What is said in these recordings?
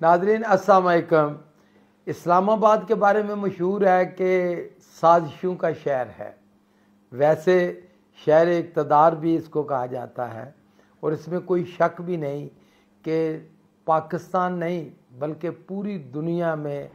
नाज़रीन अस्सलाम वालेकुम। इस्लामाबाद के बारे में मशहूर है कि साजिशों का शहर है। वैसे शहर इक़्तिदार भी इसको कहा जाता है और इसमें कोई शक भी नहीं कि पाकिस्तान नहीं बल्कि पूरी दुनिया में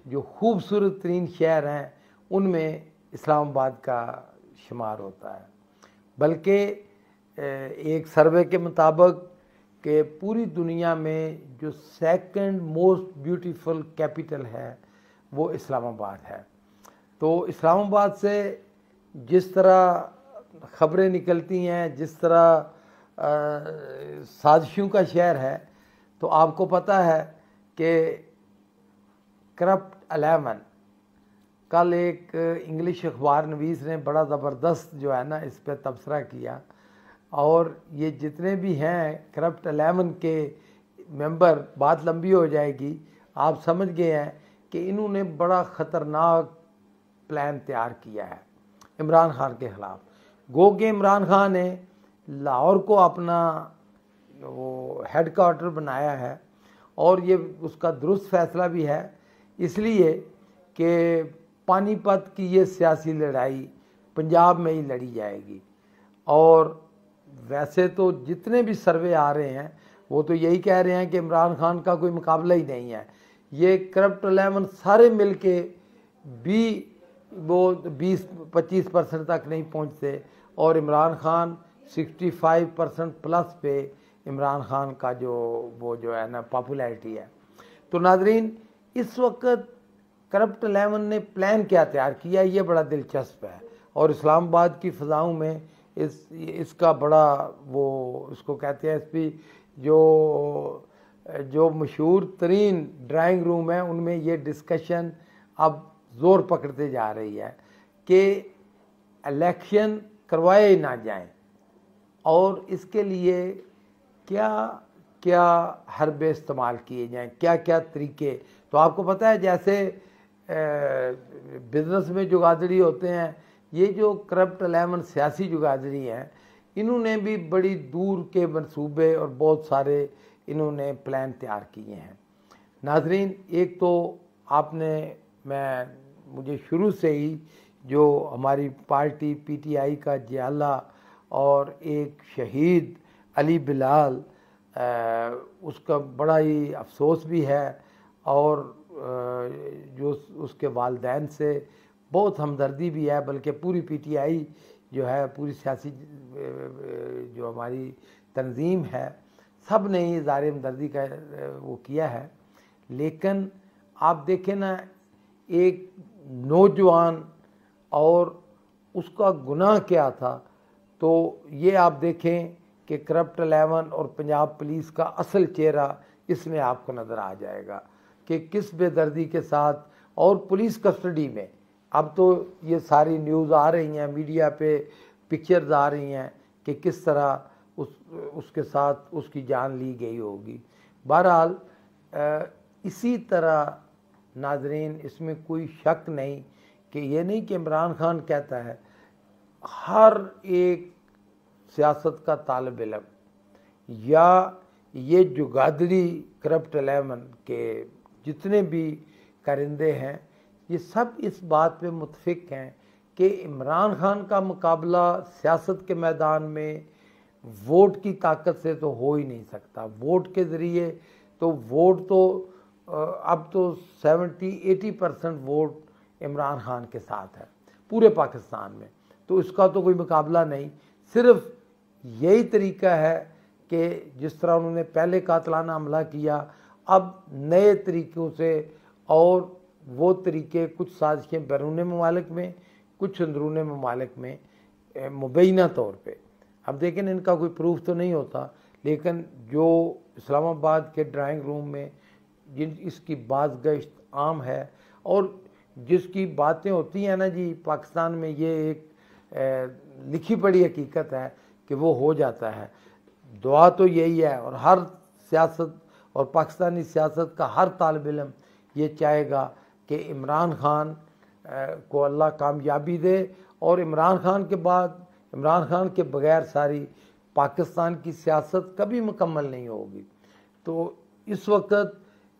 जो खूबसूरत तरीन शहर हैं उनमें इस्लामाबाद का शुमार होता है। बल्कि एक सर्वे के मुताबिक कि पूरी दुनिया में जो सेकंड मोस्ट ब्यूटीफुल कैपिटल है वो इस्लामाबाद है। तो इस्लामाबाद से जिस तरह ख़बरें निकलती हैं, जिस तरह साजिशों का शहर है, तो आपको पता है कि करप्ट 11 कल एक इंग्लिश अखबार नवीस ने बड़ा ज़बरदस्त जो है ना इस पर तबसरा किया और ये जितने भी हैं करप्ट 11 के मेंबर, बात लंबी हो जाएगी, आप समझ गए हैं कि इन्होंने बड़ा ख़तरनाक प्लान तैयार किया है इमरान खान के ख़िलाफ़। गो कि इमरान खान ने लाहौर को अपना वो हेड क्वार्टर बनाया है और ये उसका दुरुस्त फ़ैसला भी है, इसलिए कि पानीपत की ये सियासी लड़ाई पंजाब में ही लड़ी जाएगी। और वैसे तो जितने भी सर्वे आ रहे हैं वो तो यही कह रहे हैं कि इमरान खान का कोई मुकाबला ही नहीं है। ये करप्ट 11 सारे मिल के भी वो 20-25% तक नहीं पहुंचते और इमरान खान 65% प्लस पे इमरान खान का जो है ना पॉपुलैरिटी है। तो नाजरीन, इस वक्त करप्ट 11 ने प्लान क्या तैयार किया ये बड़ा दिलचस्प है और इस्लामाबाद की फ़ज़ाओं में इसका बड़ा वो इसको कहते हैं इसकी जो मशहूर तरीन ड्राइंग रूम है उनमें ये डिस्कशन अब ज़ोर पकड़ते जा रही है कि इलेक्शन करवाए ना जाएं और इसके लिए क्या क्या हरबे इस्तेमाल किए जाएं, क्या क्या तरीके। तो आपको पता है जैसे बिज़नेस में जुगाड़री होते हैं, ये जो करप्ट 11 सियासी जुगाड़री हैं इन्होंने भी बड़ी दूर के मंसूबे और बहुत सारे इन्होंने प्लान तैयार किए हैं। नाजरीन, एक तो मुझे शुरू से ही जो हमारी पार्टी PTI का जियाला और एक शहीद अली बिलाल उसका बड़ा ही अफसोस भी है और जो उसके वालिदैन से बहुत हमदर्दी भी है, बल्कि पूरी PTI जो है, पूरी सियासी जो हमारी तंजीम है, सब ने ही इज़हार हमदर्दी का वो किया है। लेकिन आप देखें ना, एक नौजवान और उसका गुनाह क्या था, तो ये आप देखें कि करप्ट 11 और पंजाब पुलिस का असल चेहरा इसमें आपको नज़र आ जाएगा कि किस बेदर्दी के साथ और पुलिस कस्टडी में। अब तो ये सारी न्यूज़ आ रही हैं, मीडिया पे पिक्चर्स आ रही हैं कि किस तरह उसके साथ उसकी जान ली गई होगी। बहरहाल इसी तरह नाजरीन, इसमें कोई शक नहीं कि ये नहीं कि इमरान खान कहता है, हर एक सियासत का तालिब इल्म या ये जुगाड़री करप्ट 11 के जितने भी कारिंदे हैं ये सब इस बात पे मुत्फिक हैं कि इमरान खान का मुकाबला सियासत के मैदान में वोट की ताकत से तो हो ही नहीं सकता। वोट के ज़रिए तो वोट तो अब तो 70-80% वोट इमरान खान के साथ है पूरे पाकिस्तान में, तो इसका तो कोई मुकाबला नहीं। सिर्फ यही तरीका है कि जिस तरह उन्होंने पहले कातलाना हमला किया, अब नए तरीक़ों से, और वो तरीके कुछ साजिशें बैरून ममालिक में, कुछ अंदरून ममालिक में मुबैना तौर पे। अब देखें, इनका कोई प्रूफ तो नहीं होता, लेकिन जो इस्लामाबाद के ड्राइंग रूम में जिन इसकी बाज़गश्त आम है और जिसकी बातें होती हैं ना जी, पाकिस्तान में ये एक लिखी पढ़ी हकीकत है कि वो हो जाता है। दुआ तो यही है और हर सियासत और पाकिस्तानी सियासत का हर तालिब इल्म ये चाहेगा कि इमरान खान को अल्लाह कामयाबी दे और इमरान खान के बाद, इमरान खान के बगैर सारी पाकिस्तान की सियासत कभी मुकम्मल नहीं होगी। तो इस वक्त